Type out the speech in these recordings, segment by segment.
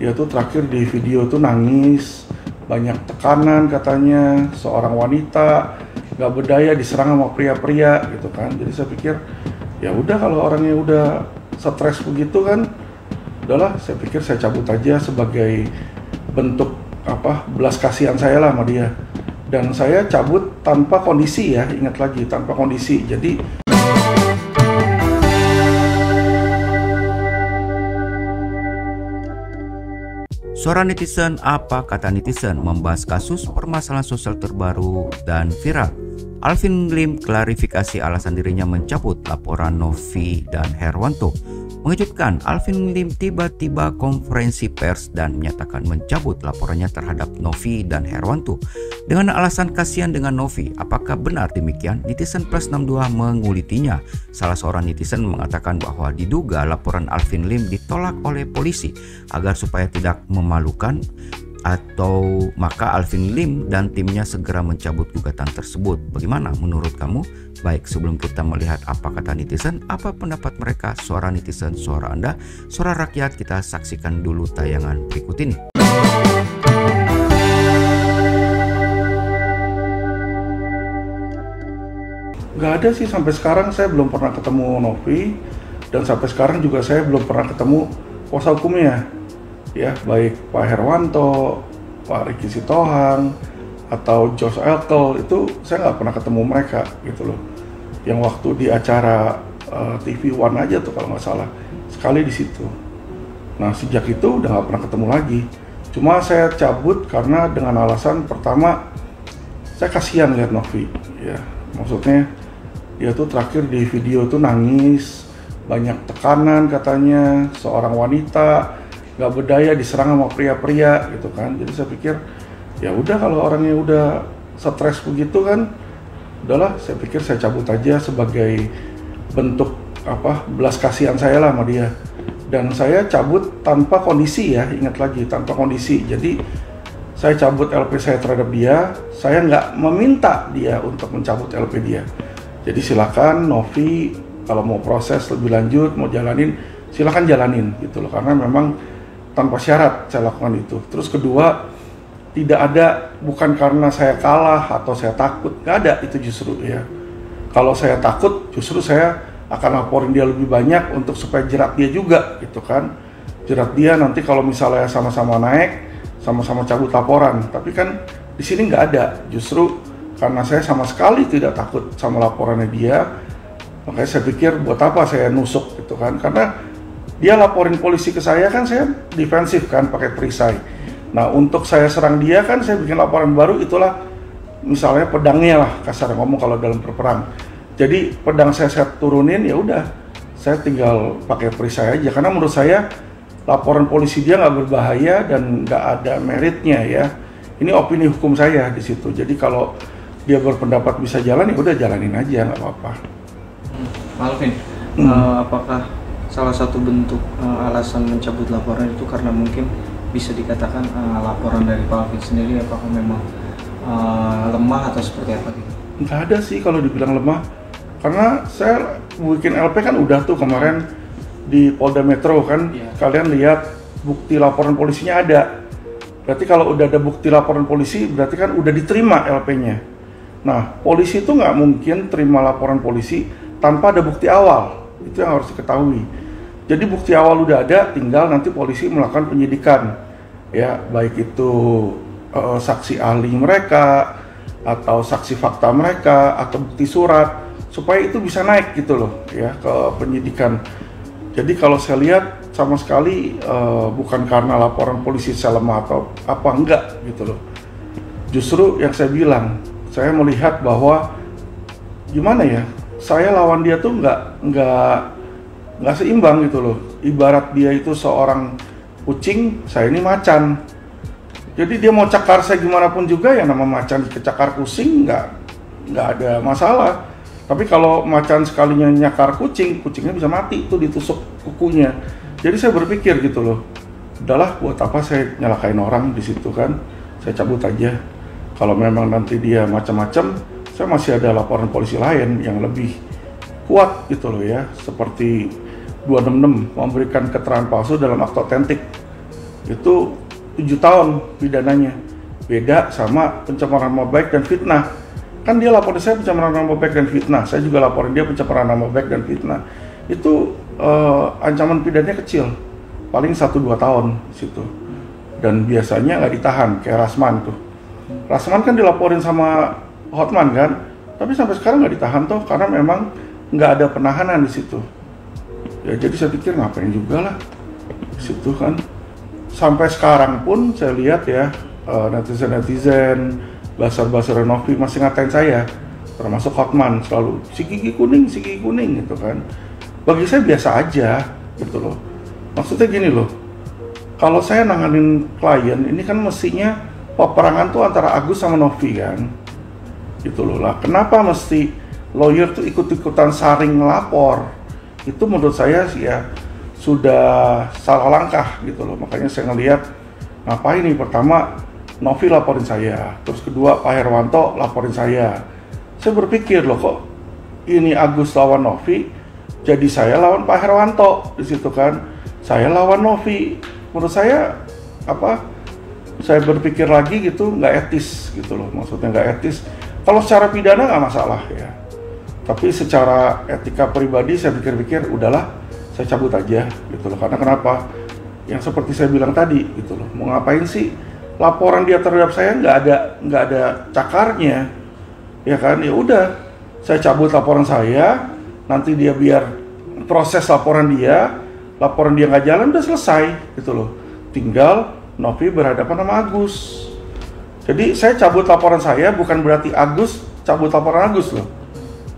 Dia tuh terakhir di video tuh nangis, banyak tekanan katanya, seorang wanita nggak berdaya diserang sama pria-pria gitu kan. Jadi saya pikir ya udah, kalau orangnya udah stres begitu kan, udahlah, saya pikir saya cabut aja sebagai bentuk belas kasihan saya lah sama dia. Dan saya cabut tanpa kondisi ya, ingat lagi, tanpa kondisi. Jadi Suara netizen, apa kata netizen, membahas kasus permasalahan sosial terbaru dan viral. Alvin Lim klarifikasi alasan dirinya mencabut laporan Novi dan Herwanto. Mengejutkan, Alvin Lim tiba-tiba konferensi pers dan menyatakan mencabut laporannya terhadap Novi dan Herwanto dengan alasan kasihan dengan Novi. Apakah benar demikian? Netizen Plus 62 mengulitinya. Salah seorang netizen mengatakan bahwa diduga laporan Alvin Lim ditolak oleh polisi agar supaya tidak memalukan, atau maka Alvin Lim dan timnya segera mencabut gugatan tersebut. Bagaimana menurut kamu? Baik, sebelum kita melihat apa kata netizen, apa pendapat mereka, suara netizen, suara Anda, suara rakyat, kita saksikan dulu tayangan berikut ini. nggak ada sih, sampai sekarang saya belum pernah ketemu Novi, dan sampai sekarang juga saya belum pernah ketemu kuasa hukumnya. Ya, baik Pak Herwanto, Pak Ricky Sitohang, atau Josh Elkel, itu saya nggak pernah ketemu mereka gitu loh. Yang waktu di acara TV One aja tuh kalau nggak salah, sekali di situ. Nah, sejak itu udah nggak pernah ketemu lagi. Cuma saya cabut karena dengan alasan pertama, saya kasihan lihat Novi. Ya, maksudnya dia tuh terakhir di video tuh nangis, banyak tekanan katanya, seorang wanita nggak berdaya diserang sama pria-pria gitu kan. Jadi saya pikir ya udah, kalau orangnya udah stres begitu kan, udahlah, saya pikir saya cabut aja sebagai bentuk belas kasihan saya lah sama dia. Dan saya cabut tanpa kondisi ya, ingat lagi, tanpa kondisi. Jadi saya cabut LP saya terhadap dia, saya nggak meminta dia untuk mencabut LP dia. Jadi silakan Novi, kalau mau proses lebih lanjut, mau jalanin, silakan jalanin gitu loh, karena memang tanpa syarat saya lakukan itu. Terus kedua, tidak ada, bukan karena saya kalah atau saya takut, nggak ada itu justru ya. Kalau saya takut, justru saya akan laporin dia lebih banyak untuk supaya jerat dia juga gitu kan. Jerat dia nanti kalau misalnya sama-sama naik, sama-sama cabut laporan. Tapi kan di sini nggak ada, justru karena saya sama sekali tidak takut sama laporannya dia, makanya saya pikir buat apa saya nusuk gitu kan. Karena dia laporin polisi ke saya kan, saya defensif kan pakai perisai. Nah, untuk saya serang dia kan saya bikin laporan baru, itulah misalnya pedangnya lah, kasar ngomong kalau dalam berperang. Jadi pedang saya turunin, ya udah, saya tinggal pakai perisai aja. Karena menurut saya laporan polisi dia nggak berbahaya dan nggak ada meritnya ya. Ini opini hukum saya di situ. Jadi kalau dia berpendapat bisa jalan, ya udah jalanin aja, nggak apa-apa. Alvin, apakah salah satu bentuk alasan mencabut laporan itu karena mungkin bisa dikatakan laporan dari Pak Alvin sendiri apakah memang lemah atau seperti apa gitu? Nggak ada sih kalau dibilang lemah, karena saya bikin LP kan udah tuh kemarin di Polda Metro kan, kalian lihat bukti laporan polisinya ada. Berarti kalau udah ada bukti laporan polisi, berarti kan udah diterima LP-nya. Nah, polisi itu nggak mungkin terima laporan polisi tanpa ada bukti awal. Itu yang harus diketahui. Jadi bukti awal udah ada, tinggal nanti polisi melakukan penyidikan. Ya, baik itu saksi ahli mereka, atau saksi fakta mereka, atau bukti surat, supaya itu bisa naik gitu loh ya ke penyidikan. Jadi kalau saya lihat sama sekali bukan karena laporan polisi saya lemah atau apa, enggak gitu loh. Justru yang saya bilang, saya melihat bahwa gimana ya, saya lawan dia tuh nggak seimbang gitu loh. Ibarat dia itu seorang kucing, saya ini macan. Jadi dia mau cakar saya gimana pun juga, ya nama macan dikecakar kucing nggak ada masalah. Tapi kalau macan sekalinya nyakar kucing, kucingnya bisa mati tuh, ditusuk kukunya. Jadi saya berpikir gitu loh, udahlah, buat apa saya nyalakain orang di situ kan? Saya cabut aja. Kalau memang nanti dia macam-macam, saya masih ada laporan polisi lain yang lebih kuat gitu loh ya, seperti 266 memberikan keterangan palsu dalam akte otentik. itu 7 tahun pidananya. Beda sama pencemaran nama baik dan fitnah. Kan dia laporin saya pencemaran nama baik dan fitnah, saya juga laporin dia pencemaran nama baik dan fitnah. Itu ancaman pidananya kecil, paling 1-2 tahun di situ. Dan biasanya nggak ditahan, kayak Rasman tuh. Rasman kan dilaporin sama Hotman kan, tapi sampai sekarang nggak ditahan tuh karena memang nggak ada penahanan di situ. Ya jadi saya pikir ngapain juga lah di situ kan. Sampai sekarang pun saya lihat ya netizen, basar-basar Novi masih ngatain saya, termasuk Hotman selalu si gigi kuning gitu kan. Bagi saya biasa aja gitu loh. Maksudnya gini loh, kalau saya nanganin klien ini kan mestinya peperangan tuh antara Agus sama Novi kan, gitu loh lah. Kenapa mesti lawyer tuh ikut-ikutan saring ngelapor? Itu menurut saya sih ya sudah salah langkah gitu loh. Makanya saya ngelihat ngapain nih, pertama Novi laporin saya, terus kedua Pak Herwanto laporin saya. Saya berpikir loh, kok ini Agus lawan Novi, jadi saya lawan Pak Herwanto di situ kan. Saya lawan Novi. Menurut saya saya berpikir lagi gitu, nggak etis gitu loh. Maksudnya nggak etis. Kalau secara pidana nggak masalah ya. Tapi secara etika pribadi saya pikir-pikir udahlah, saya cabut aja gitu loh. Karena kenapa? Yang seperti saya bilang tadi gitu loh. Mau ngapain sih? Laporan dia terhadap saya nggak ada cakarnya, ya kan? Ya udah, saya cabut laporan saya. Nanti dia biar proses laporan dia nggak jalan, udah selesai gitu loh. Tinggal Novi berhadapan sama Agus. Jadi saya cabut laporan saya bukan berarti Agus cabut laporan Agus loh.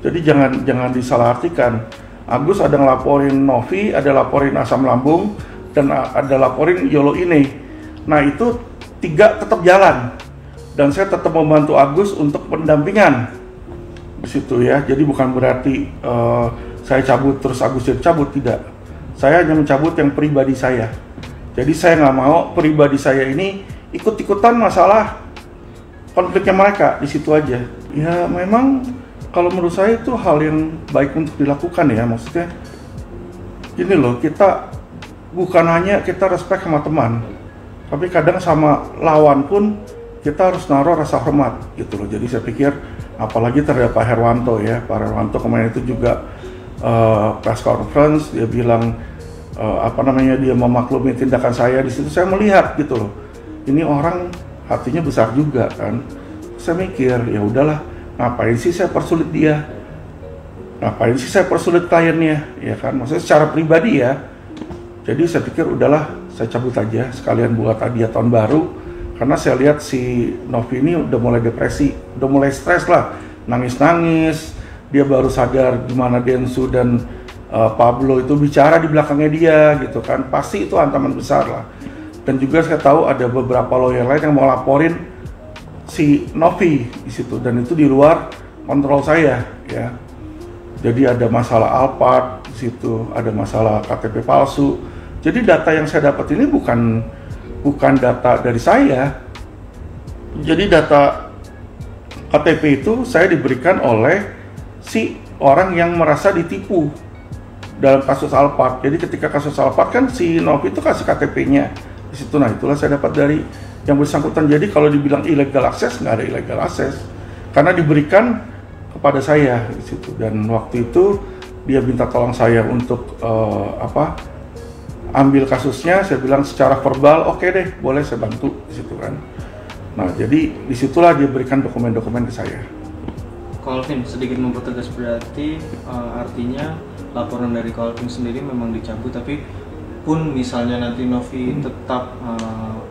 Jadi jangan disalahartikan. Agus ada ngelaporin Novi, ada laporin asam lambung, dan ada laporin Yolo ini. Nah itu 3 tetap jalan, dan saya tetap membantu Agus untuk pendampingan di situ ya. Jadi bukan berarti saya cabut terus Agus jadi cabut, tidak. Saya hanya mencabut yang pribadi saya. Jadi saya nggak mau pribadi saya ini ikut-ikutan masalah konfliknya mereka di situ aja. Ya memang kalau menurut saya itu hal yang baik untuk dilakukan ya. Maksudnya gini loh, kita bukan hanya kita respect sama teman, tapi kadang sama lawan pun kita harus naruh rasa hormat gitu loh. Jadi saya pikir apalagi terhadap Pak Herwanto ya. Pak Herwanto kemarin itu juga press conference, dia bilang dia memaklumi tindakan saya di situ. Saya melihat gitu loh, ini orang hatinya besar juga kan. Saya mikir ya udahlah, ngapain sih saya persulit dia, ngapain sih saya persulit kliennya ya kan. Maksudnya secara pribadi ya. Jadi saya pikir udahlah, saya cabut aja sekalian buat hadiah tahun baru. Karena saya lihat si Novi ini udah mulai depresi, udah mulai stres lah, nangis-nangis. Dia baru sadar gimana Densu dan Pablo itu bicara di belakangnya dia gitu kan. Pasti itu hantaman besar lah. Dan juga saya tahu ada beberapa lawyer lain yang mau laporin si Novi di situ, dan itu di luar kontrol saya ya. Jadi ada masalah Alphard di situ, ada masalah KTP palsu. Jadi data yang saya dapat ini bukan data dari saya. Jadi data KTP itu saya diberikan oleh si orang yang merasa ditipu dalam kasus Alphard. Jadi ketika kasus Alphard kan si Novi itu kasih KTP-nya di situ. Nah itulah saya dapat dari yang bersangkutan. Jadi kalau dibilang illegal access, nggak ada illegal access karena diberikan kepada saya di situ. Dan waktu itu dia minta tolong saya untuk ambil kasusnya. Saya bilang secara verbal oke deh, boleh saya bantu di situ kan. Nah jadi disitulah dia berikan dokumen-dokumen ke saya. Calvin sedikit mempertegas, berarti artinya laporan dari Calvin sendiri memang dicabut, tapi pun misalnya nanti Novi tetap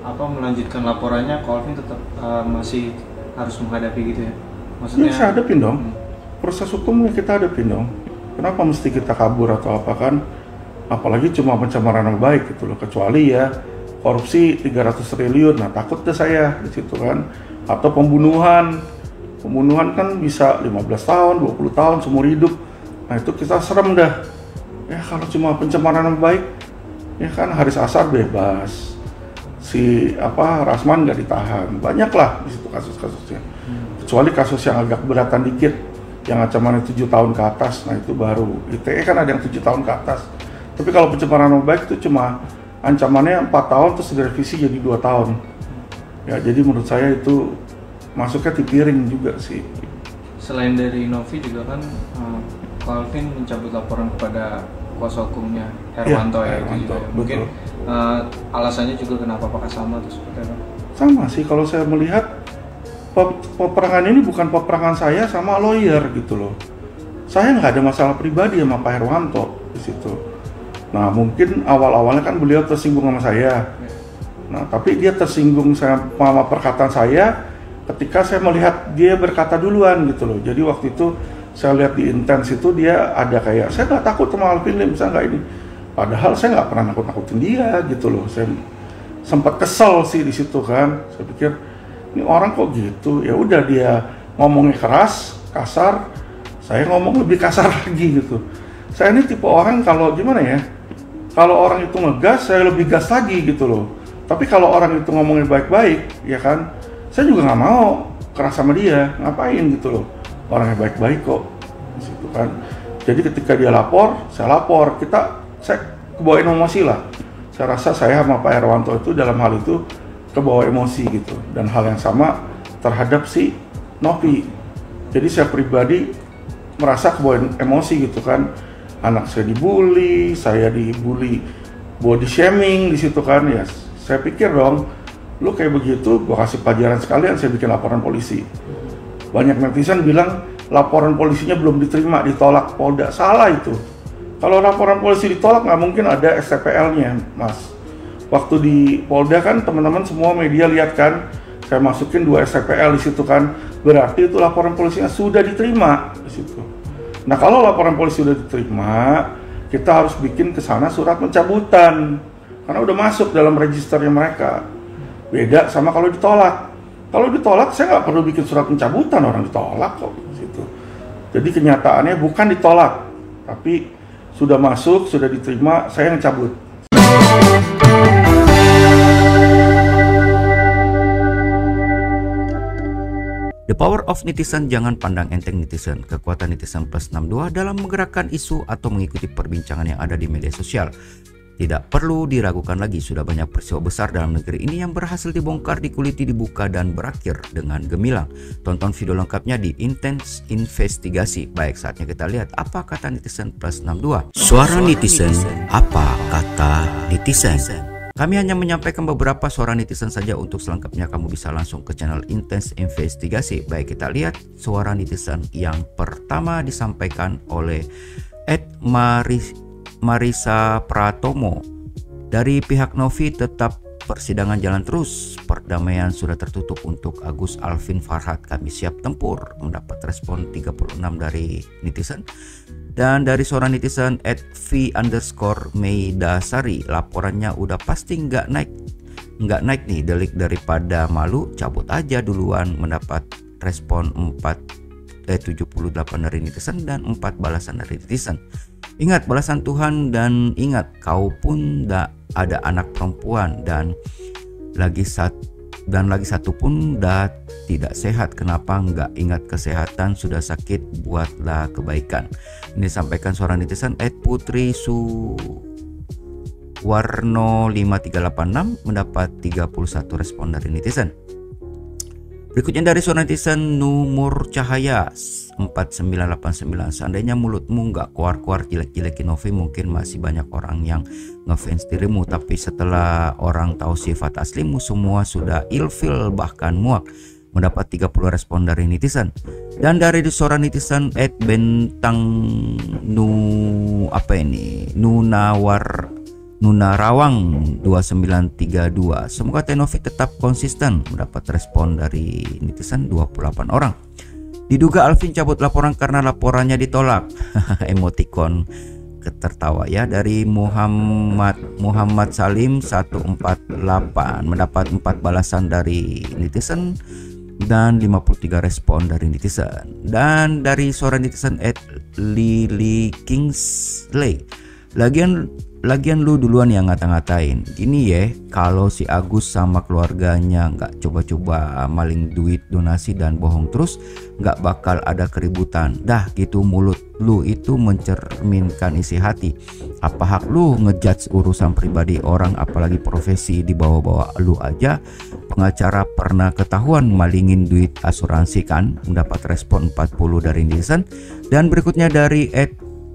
melanjutkan laporannya, Calvin tetap masih harus menghadapi gitu ya? Maksudnya? Ya, saya hadapin dong. Proses hukumnya kita hadapin dong. Kenapa mesti kita kabur atau apa kan? Apalagi cuma pencemaran nama baik gitu loh. Kecuali ya korupsi 300 triliun, nah takut deh saya di situ kan. Atau pembunuhan kan bisa 15 tahun, 20 tahun, seumur hidup. Nah itu kita serem dah. Ya kalau cuma pencemaran nama baik, ya kan Haris Ashar bebas, si Rasman nggak ditahan, banyak lah di situ kasus-kasusnya. Kecuali kasus yang agak beratan dikit, yang ancamannya 7 tahun ke atas, nah itu baru. ITE kan ada yang 7 tahun ke atas. Tapi kalau pencemaran nama baik itu cuma ancamannya 4 tahun terus direvisi jadi 2 tahun. Ya, jadi menurut saya itu masuknya di piring juga sih. Selain dari Novi juga kan Ko Alvin mencabut laporan kepada kuasa hukumnya Herwanto ya, itu juga. Mungkin alasannya juga kenapa, apakah sama atau seperti apa? Sama sih, kalau saya melihat peperangan ini bukan peperangan saya sama lawyer gitu loh. Saya nggak ada masalah pribadi sama Pak Herwanto di situ. Nah, mungkin awal-awalnya kan beliau tersinggung sama saya. Nah, tapi dia tersinggung sama perkataan saya ketika saya melihat dia berkata duluan gitu loh. Jadi waktu itu saya lihat di Intens itu dia ada kayak, saya nggak takut sama Alvin Lim, saya nggak ini. Padahal saya nggak pernah nakut-nakutin dia gitu loh. Saya sempat kesel sih di situ kan. Saya pikir ini orang kok gitu. Ya udah, dia ngomongnya keras, kasar, saya ngomong lebih kasar lagi gitu. Saya ini tipe orang kalau gimana ya? Kalau orang itu ngegas, saya lebih gas lagi gitu loh. Tapi kalau orang itu ngomongnya baik-baik, ya kan, saya juga nggak mau keras sama dia, ngapain gitu loh. Orangnya baik-baik kok, gitu kan. Jadi ketika dia lapor, saya lapor. Saya kebawa emosi lah. Saya rasa saya sama Pak Herwanto itu dalam hal itu kebawa emosi gitu. Dan hal yang sama terhadap si Novi. Jadi saya pribadi merasa kebawa emosi gitu kan. Anak saya dibully, saya dibully body shaming di situ kan, ya. Saya pikir dong, lu kayak begitu, gua kasih pelajaran sekalian, saya bikin laporan polisi. Banyak netizen bilang laporan polisinya belum diterima, ditolak Polda. Salah itu. Kalau laporan polisi ditolak nggak mungkin ada STPL-nya, Mas. Waktu di Polda kan teman-teman semua media lihat kan, saya masukin 2 STPL di situ kan, berarti itu laporan polisinya sudah diterima di situ. Nah, kalau laporan polisi sudah diterima, kita harus bikin ke sana surat pencabutan. Karena udah masuk dalam registernya mereka. Beda sama kalau ditolak. Kalau ditolak, saya nggak perlu bikin surat pencabutan, orang ditolak kok. Gitu. Jadi kenyataannya bukan ditolak, tapi sudah masuk, sudah diterima, saya yang cabut. The power of netizen, jangan pandang enteng netizen. Kekuatan netizen plus 62 dalam menggerakkan isu atau mengikuti perbincangan yang ada di media sosial. Tidak perlu diragukan lagi, sudah banyak peristiwa besar dalam negeri ini yang berhasil dibongkar, dikuliti, dibuka, dan berakhir dengan gemilang. Tonton video lengkapnya di Intens Investigasi. Baik, saatnya kita lihat apa kata netizen plus 62. Suara netizen, apa kata netizen? Kami hanya menyampaikan beberapa suara netizen saja, untuk selengkapnya kamu bisa langsung ke channel Intens Investigasi. Baik, kita lihat suara netizen yang pertama disampaikan oleh Marisa Pratomo. Dari pihak Novi, tetap persidangan jalan terus, perdamaian sudah tertutup untuk Agus Alvin Farhad, kami siap tempur. Mendapat respon 36 dari netizen. Dan dari seorang netizen @v_Meidasari, laporannya udah pasti nggak naik nih, delik daripada malu cabut aja duluan. Mendapat respon 78 dari netizen dan 4 balasan dari netizen. Ingat balasan Tuhan, dan ingat kau pun ada anak perempuan dan lagi satu pun tidak sehat. Kenapa nggak ingat kesehatan? Sudah sakit, buatlah kebaikan. Ini disampaikan seorang netizen @Putri Suwarno 5386, mendapat 31 respon dari netizen. Berikutnya dari seorang netizen Numur Cahaya 4989, seandainya mulutmu nggak keluar-keluar jelek-jelekin Novi, mungkin masih banyak orang yang ngefans dirimu, tapi setelah orang tahu sifat aslimu, semua sudah ilfil bahkan muak. Mendapat 30 respon dari netizen. Dan dari seorang netizen Nunarawang 2932, semoga Novi tetap konsisten. Mendapat respon dari netizen 28 orang. Diduga Alvin cabut laporan karena laporannya ditolak. Emoticon tertawa ya. Dari Muhammad Salim 148, mendapat 4 balasan dari netizen dan 53 respon dari netizen. Dan dari seorang netizen @Lily Kingsley, Lagian lu duluan yang ngata-ngatain. Gini ya, kalau si Agus sama keluarganya nggak coba-coba maling duit donasi dan bohong terus, nggak bakal ada keributan. Dah gitu, mulut lu itu mencerminkan isi hati. Apa hak lu ngejudge urusan pribadi orang, apalagi profesi di bawah-bawah lu aja? Pengacara pernah ketahuan malingin duit asuransi kan? Mendapat respon 40 dari netizen. Dan berikutnya dari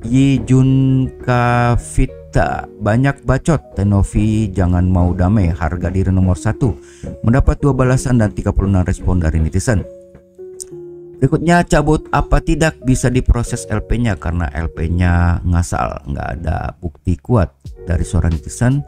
Yijun Kavita, banyak bacot, Tenovi jangan mau damai, harga diri nomor 1. Mendapat 2 balasan dan 36 respon dari netizen. Berikutnya, cabut apa tidak bisa diproses LP-nya karena LP-nya ngasal, nggak ada bukti kuat, dari seorang netizen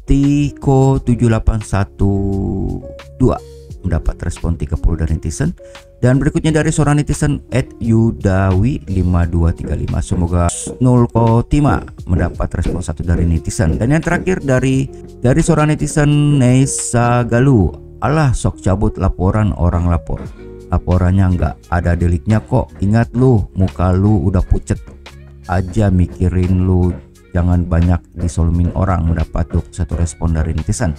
Tiko 7812. Mendapat respon 30 dari netizen. Dan berikutnya dari seorang netizen @yudawi5235, semoga Nul Kotima, mendapat respon 1 dari netizen. Dan yang terakhir dari seorang netizen Neisa Galuh, alah sok cabut laporan orang lapor, laporannya nggak ada deliknya kok. Ingat lu, muka lu udah pucet aja, mikirin lu jangan banyak disolumin orang. Mendapat 21 respon dari netizen.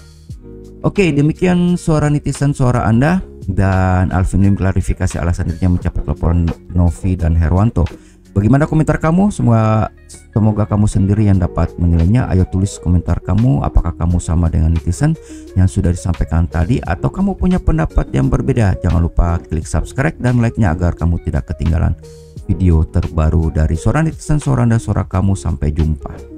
Oke, demikian suara netizen, suara Anda. Dan Alvin Lim klarifikasi alasan dirinya mencabut laporan Novi dan Herwanto. Bagaimana komentar kamu? Semoga kamu sendiri yang dapat menilainya. Ayo tulis komentar kamu. Apakah kamu sama dengan netizen yang sudah disampaikan tadi, atau kamu punya pendapat yang berbeda? Jangan lupa klik subscribe dan like-nya agar kamu tidak ketinggalan video terbaru dari suara netizen, suara Anda, suara kamu. Sampai jumpa.